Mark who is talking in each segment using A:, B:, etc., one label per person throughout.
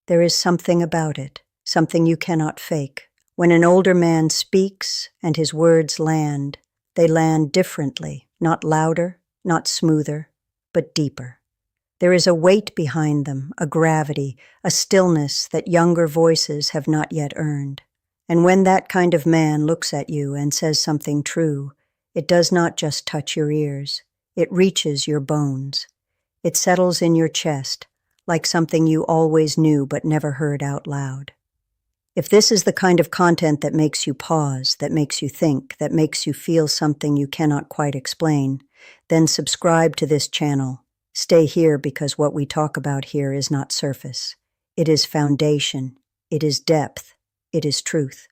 A: There is something about it, something you cannot fake. When an older man speaks and his words land, they land differently, not louder, not smoother, but deeper. There is a weight behind them, a gravity, a stillness that younger voices have not yet earned. And when that kind of man looks at you and says something true, it does not just touch your ears, it reaches your bones. It settles in your chest, like something you always knew but never heard out loud. If this is the kind of content that makes you pause, that makes you think, that makes you feel something you cannot quite explain, then subscribe to this channel. Stay here because what we talk about here is not surface. It is foundation. It is depth. It is truth.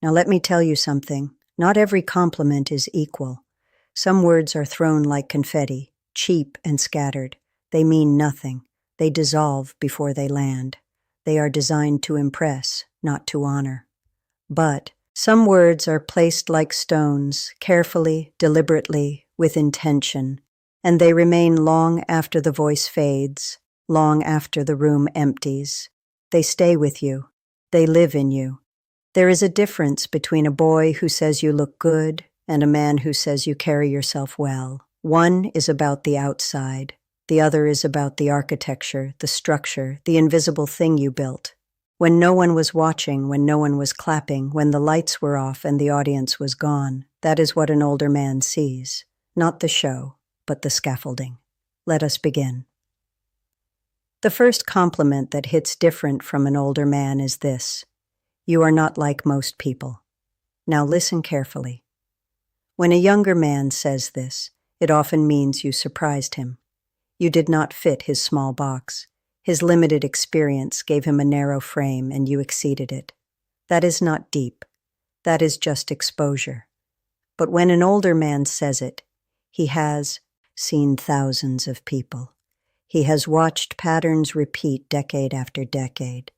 A: Now let me tell you something. Not every compliment is equal. Some words are thrown like confetti, cheap and scattered. They mean nothing. They dissolve before they land. They are designed to impress, not to honor. But some words are placed like stones, carefully, deliberately, with intention, and they remain long after the voice fades, long after the room empties. They stay with you. They live in you. There is a difference between a boy who says you look good and a man who says you carry yourself well. One is about the outside. The other is about the architecture, the structure, the invisible thing you built. When no one was watching, when no one was clapping, when the lights were off and the audience was gone, that is what an older man sees. Not the show, but the scaffolding. Let us begin. The first compliment that hits different from an older man is this: you are not like most people. Now listen carefully. When a younger man says this, it often means you surprised him. You did not fit his small box. His limited experience gave him a narrow frame, and you exceeded it. That is not deep. That is just exposure. But when an older man says it, he has seen thousands of people. He has watched patterns repeat decade after decade.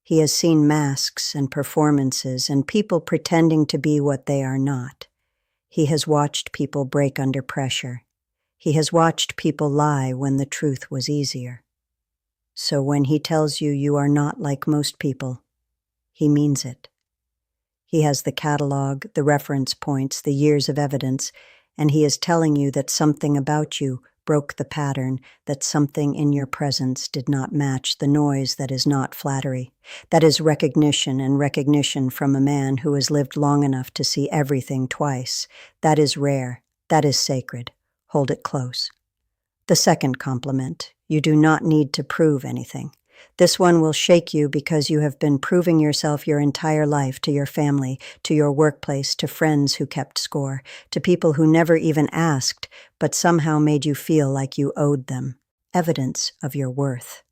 A: He has seen masks and performances and people pretending to be what they are not. He has watched people break under pressure. He has watched people lie when the truth was easier. So when he tells you you are not like most people, he means it. He has the catalog, the reference points, the years of evidence, and he is telling you that something about you broke the pattern, that something in your presence did not match the noise that is not flattery. That is recognition, and recognition from a man who has lived long enough to see everything twice. That is rare. That is sacred. Hold it close. The second compliment: you do not need to prove anything. This one will shake you because you have been proving yourself your entire life to your family, to your workplace, to friends who kept score, to people who never even asked, but somehow made you feel like you owed them. Evidence of your worth.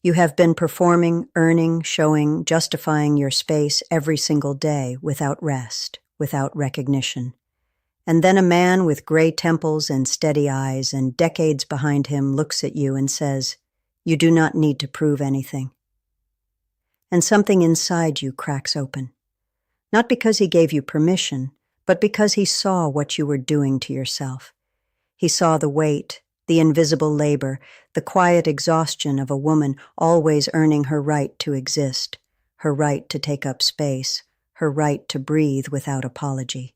A: You have been performing, earning, showing, justifying your space every single day without rest, without recognition. And then a man with gray temples and steady eyes and decades behind him looks at you and says, "You do not need to prove anything." And something inside you cracks open. Not because he gave you permission, but because he saw what you were doing to yourself. He saw the weight, the invisible labor, the quiet exhaustion of a woman always earning her right to exist, her right to take up space, her right to breathe without apology.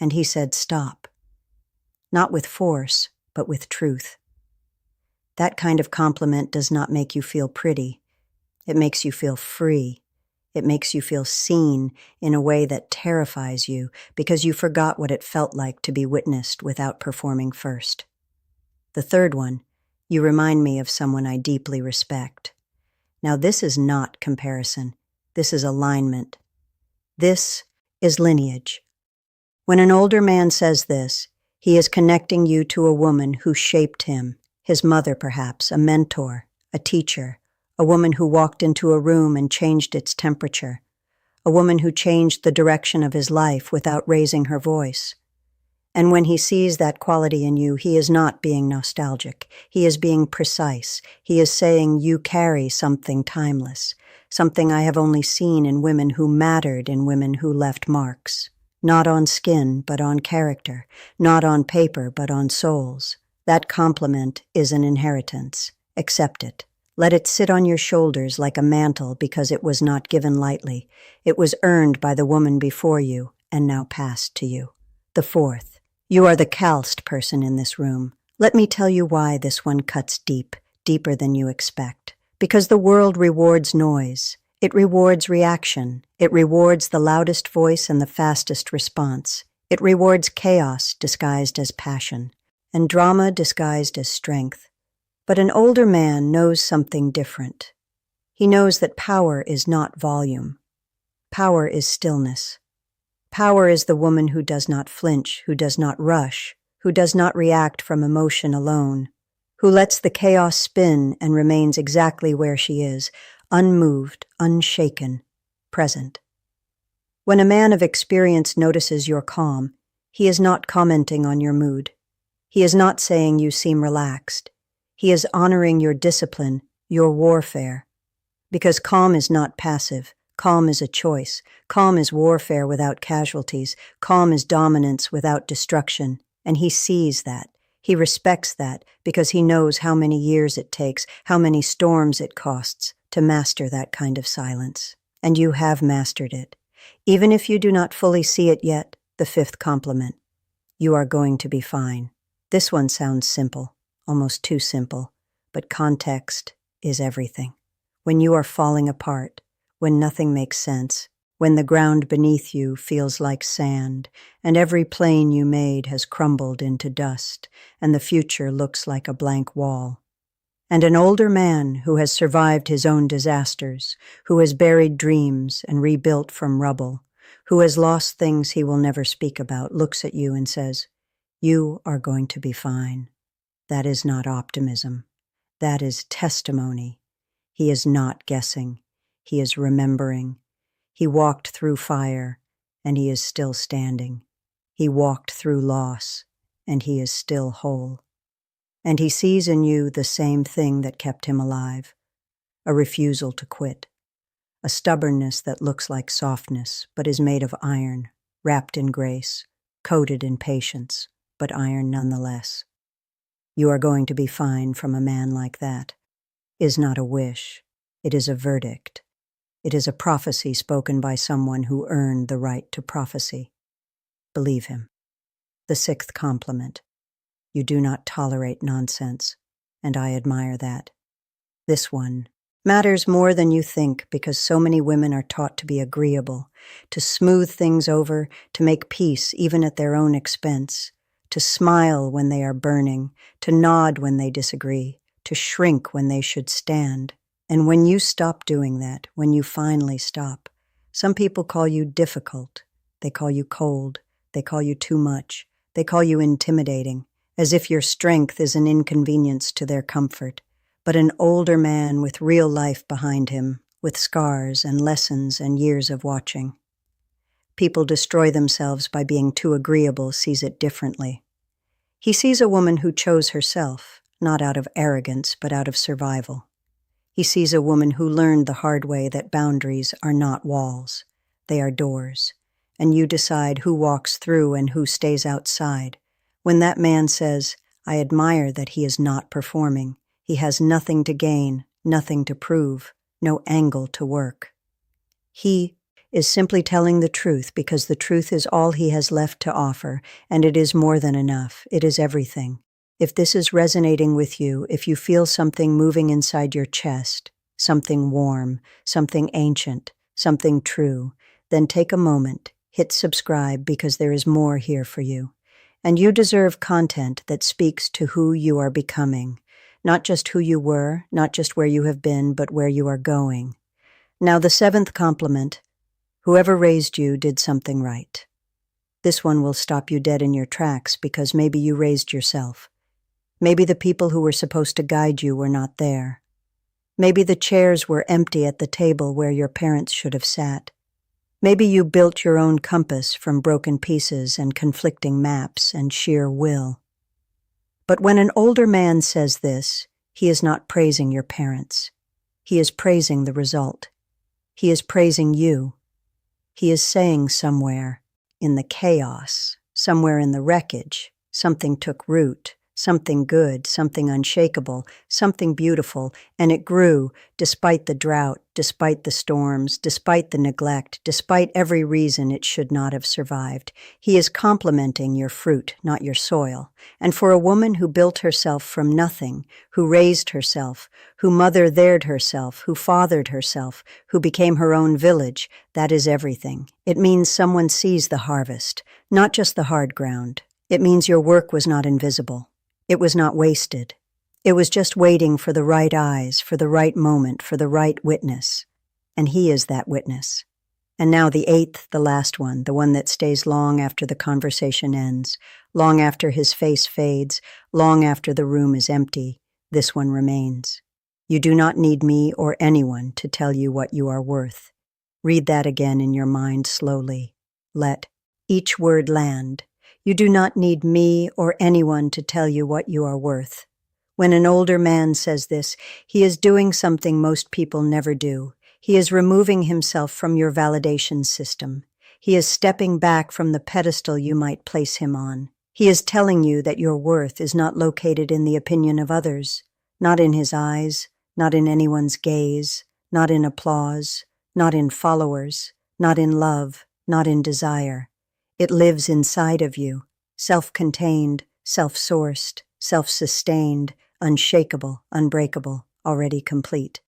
A: And he said, "Stop." Not with force, but with truth. That kind of compliment does not make you feel pretty. It makes you feel free. It makes you feel seen in a way that terrifies you because you forgot what it felt like to be witnessed without performing first. The third one: you remind me of someone I deeply respect. Now this is not comparison. This is alignment. This is lineage. When an older man says this, he is connecting you to a woman who shaped him, his mother perhaps, a mentor, a teacher, a woman who walked into a room and changed its temperature, a woman who changed the direction of his life without raising her voice. And when he sees that quality in you, he is not being nostalgic. He is being precise. He is saying you carry something timeless, something I have only seen in women who mattered, in women who left marks. Not on skin, but on character. Not on paper, but on souls. That compliment is an inheritance. Accept it. Let it sit on your shoulders like a mantle because it was not given lightly. It was earned by the woman before you and now passed to you. The fourth, you are the calced person in this room. Let me tell you why this one cuts deep, deeper than you expect. Because the world rewards noise. It rewards reaction. It rewards the loudest voice and the fastest response. It rewards chaos disguised as passion, and drama disguised as strength. But an older man knows something different. He knows that power is not volume. Power is stillness. Power is the woman who does not flinch, who does not rush, who does not react from emotion alone, who lets the chaos spin and remains exactly where she is, unmoved, unshaken, present. When a man of experience notices your calm, he is not commenting on your mood. He is not saying you seem relaxed. He is honoring your discipline, your warfare. Because calm is not passive. Calm is a choice. Calm is warfare without casualties. Calm is dominance without destruction. And he sees that. He respects that because he knows how many years it takes, how many storms it costs to master that kind of silence. And you have mastered it. Even if you do not fully see it yet, the fifth compliment. You are going to be fine. This one sounds simple, almost too simple, but context is everything. When you are falling apart, when nothing makes sense, when the ground beneath you feels like sand, and every plane you made has crumbled into dust, and the future looks like a blank wall. And an older man who has survived his own disasters, who has buried dreams and rebuilt from rubble, who has lost things he will never speak about, looks at you and says, "You are going to be fine." That is not optimism. That is testimony. He is not guessing. He is remembering. He walked through fire, and he is still standing. He walked through loss, and he is still whole. And he sees in you the same thing that kept him alive, a refusal to quit, a stubbornness that looks like softness, but is made of iron, wrapped in grace, coated in patience, but iron nonetheless. You are going to be fine from a man like that is not a wish. It is a verdict. It is a prophecy spoken by someone who earned the right to prophecy. Believe him. The sixth compliment. You do not tolerate nonsense, and I admire that. This one matters more than you think because so many women are taught to be agreeable, to smooth things over, to make peace even at their own expense, to smile when they are burning, to nod when they disagree, to shrink when they should stand. And when you stop doing that, when you finally stop, some people call you difficult. They call you cold. They call you too much. They call you intimidating, as if your strength is an inconvenience to their comfort. But an older man with real life behind him, with scars and lessons and years of watching. People destroy themselves by being too agreeable, sees it differently. He sees a woman who chose herself, not out of arrogance, but out of survival. He sees a woman who learned the hard way that boundaries are not walls, they are doors, and you decide who walks through and who stays outside. When that man says, "I admire that he is not performing, he has nothing to gain, nothing to prove, no angle to work." He is simply telling the truth because the truth is all he has left to offer, and it is more than enough. It is everything. If this is resonating with you, if you feel something moving inside your chest, something warm, something ancient, something true, then take a moment, hit subscribe because there is more here for you. And you deserve content that speaks to who you are becoming, not just who you were, not just where you have been, but where you are going. Now the seventh compliment, whoever raised you did something right. This one will stop you dead in your tracks because maybe you raised yourself. Maybe the people who were supposed to guide you were not there. Maybe the chairs were empty at the table where your parents should have sat. Maybe you built your own compass from broken pieces and conflicting maps and sheer will. But when an older man says this, he is not praising your parents. He is praising the result. He is praising you. He is saying somewhere in the chaos, somewhere in the wreckage, something took root, something good, something unshakable, something beautiful, and it grew despite the drought, despite the storms, despite the neglect, despite every reason it should not have survived. He is complementing your fruit, not your soil. And for a woman who built herself from nothing, who raised herself, who mothered herself, who fathered herself, who became her own village, that is everything. It means someone sees the harvest, not just the hard ground. It means your work was not invisible. It was not wasted. It was just waiting for the right eyes, for the right moment, for the right witness. And he is that witness. And now the eighth, the last one, the one that stays long after the conversation ends, long after his face fades, long after the room is empty, this one remains. You do not need me or anyone to tell you what you are worth. Read that again in your mind slowly. Let each word land. You do not need me or anyone to tell you what you are worth. When an older man says this, he is doing something most people never do. He is removing himself from your validation system. He is stepping back from the pedestal you might place him on. He is telling you that your worth is not located in the opinion of others, not in his eyes, not in anyone's gaze, not in applause, not in followers, not in love, not in desire. It lives inside of you, self-contained, self-sourced, self-sustained, unshakable, unbreakable, already complete.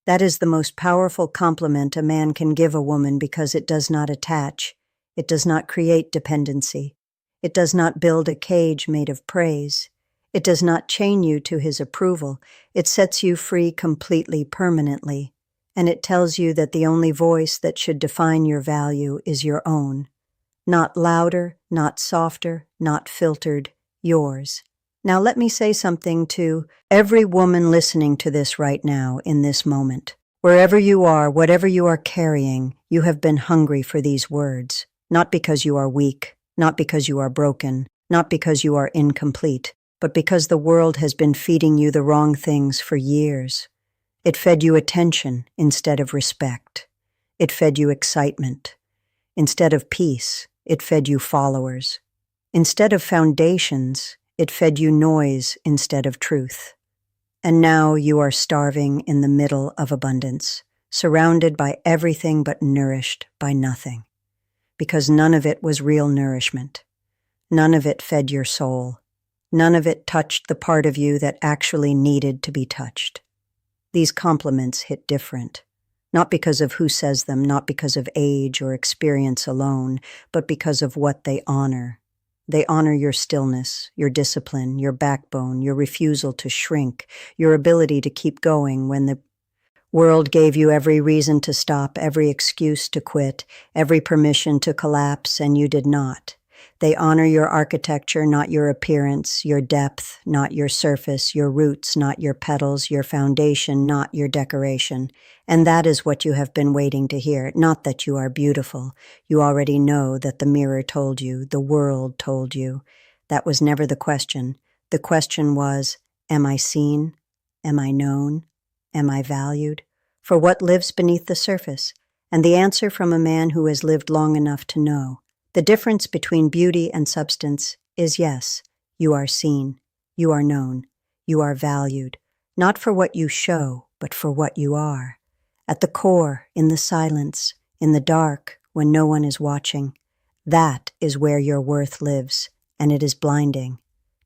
A: That is the most powerful compliment a man can give a woman because it does not attach, it does not create dependency, it does not build a cage made of praise, it does not chain you to his approval, it sets you free completely, permanently, and it tells you that the only voice that should define your value is your own. Not louder, not softer, not filtered, yours. Now let me say something to every woman listening to this right now in this moment. Wherever you are, whatever you are carrying, you have been hungry for these words. Not because you are weak, not because you are broken, not because you are incomplete, but because the world has been feeding you the wrong things for years. It fed you attention instead of respect. It fed you excitement. Instead of peace, it fed you followers. Instead of foundations, it fed you noise instead of truth. And now you are starving in the middle of abundance, surrounded by everything but nourished by nothing. Because none of it was real nourishment. None of it fed your soul. None of it touched the part of you that actually needed to be touched. These compliments hit different. Not because of who says them, not because of age or experience alone, but because of what they honor. They honor your stillness, your discipline, your backbone, your refusal to shrink, your ability to keep going when the world gave you every reason to stop, every excuse to quit, every permission to collapse, and you did not. They honor your architecture, not your appearance, your depth, not your surface, your roots, not your petals, your foundation, not your decoration. And that is what you have been waiting to hear, not that you are beautiful. You already know that the mirror told you, the world told you. That was never the question. The question was, am I seen? Am I known? Am I valued? For what lives beneath the surface? And the answer from a man who has lived long enough to know. The difference between beauty and substance is yes, you are seen, you are known, you are valued, not for what you show, but for what you are. At the core, in the silence, in the dark, when no one is watching, that is where your worth lives, and it is blinding.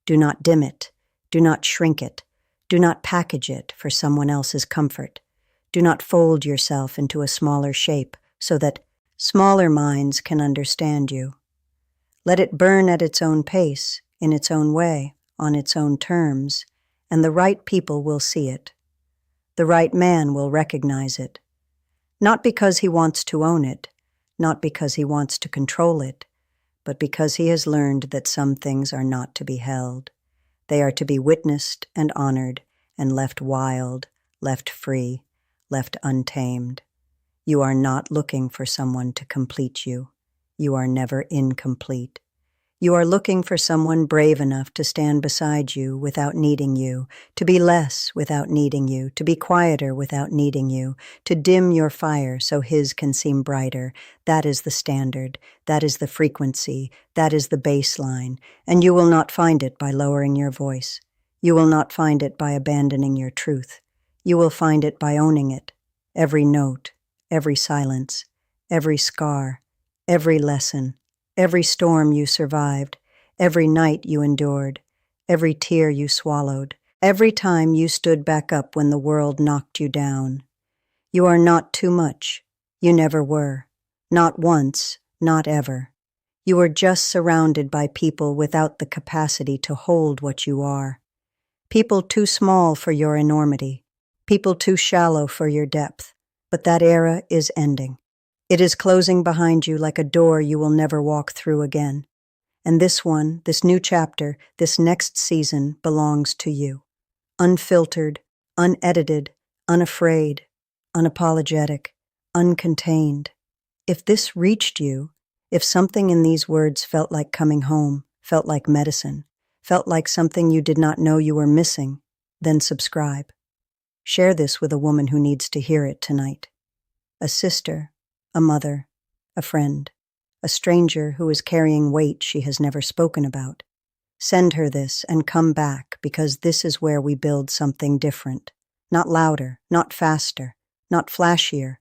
A: Do not dim it, do not shrink it, do not package it for someone else's comfort. Do not fold yourself into a smaller shape so that smaller minds can understand you. Let it burn at its own pace, in its own way, on its own terms, and the right people will see it. The right man will recognize it. Not because he wants to own it, not because he wants to control it, but because he has learned that some things are not to be held. They are to be witnessed and honored, and left wild, left free, left untamed. You are not looking for someone to complete you. You are never incomplete. You are looking for someone brave enough to stand beside you without needing you, to be less without needing you, to be quieter without needing you, to dim your fire so his can seem brighter. That is the standard, that is the frequency, that is the baseline, and you will not find it by lowering your voice. You will not find it by abandoning your truth. You will find it by owning it. Every note, every silence, every scar, every lesson, every storm you survived, every night you endured, every tear you swallowed, every time you stood back up when the world knocked you down. You are not too much. You never were. Not once, not ever. You are just surrounded by people without the capacity to hold what you are. People too small for your enormity. People too shallow for your depth. But that era is ending. It is closing behind you like a door you will never walk through again. And this one, this new chapter, this next season belongs to you. Unfiltered, unedited, unafraid, unapologetic, uncontained. If this reached you, if something in these words felt like coming home, felt like medicine, felt like something you did not know you were missing, then subscribe. Share this with a woman who needs to hear it tonight. A sister, a mother, a friend, a stranger who is carrying weight she has never spoken about. Send her this and come back, because this is where we build something different. Not louder, not faster, not flashier,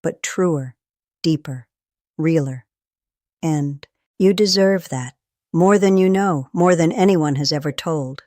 A: but truer, deeper, realer. And you deserve that, more than you know, more than anyone has ever told.